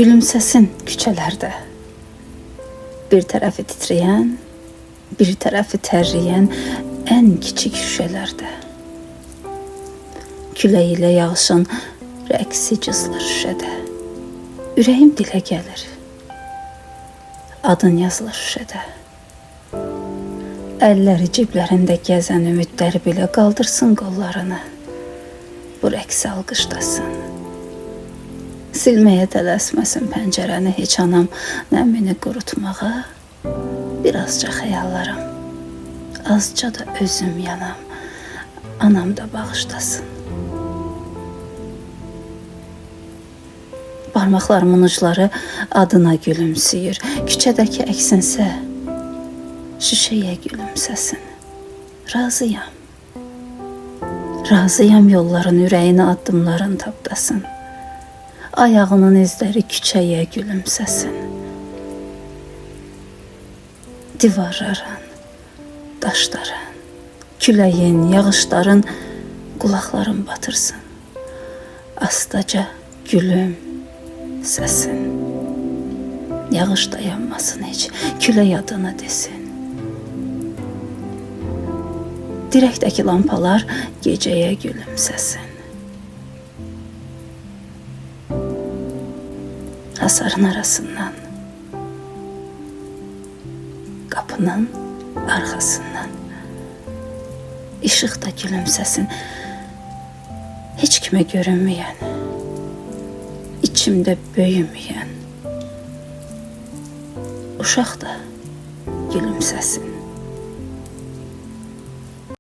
Gülümsəsin küçələrdə. Bir tərəfi titrəyən, bir tərəfi tərləyən ən kiçik şüşələrdə. Külək ilə yağışın rəqsi cızılır şüşədə. Ürəyim dilə gəlir. Adın yazılır şüşədə. Əlləri ciblərində gəzən ümidlər belə qaldırsın qollarını. Bu rəqsi alqışlasın. Silməyə tələsməsin pəncərəni heç anam, nəmini qurutmağa, birazca xəyallarım, azca da özüm yanam, anam da bağışlasın. Barmaqlarımın ucları adına gülümsüyür, küçədəki əksinsə, şüşəyə gülümsəsin. Razıyam, razıyam yolların ürəyini addımların tapdasın. Ayağının izləri küçəyə gülümsəsin. Divarların, daşların, küləyin, yağışların qulaqların batırsın. Astaca gülüm səsin. Yağış dayanmasın heç, külək adını desin. Dirəkdəki lampalar gecəyə gülümsəsin. Hasarın arasından, kapının arkasından ışık da gülümsəsin. Hiç kime görünmeyen, içimde böyümeyen uşaq da gülümsəsin.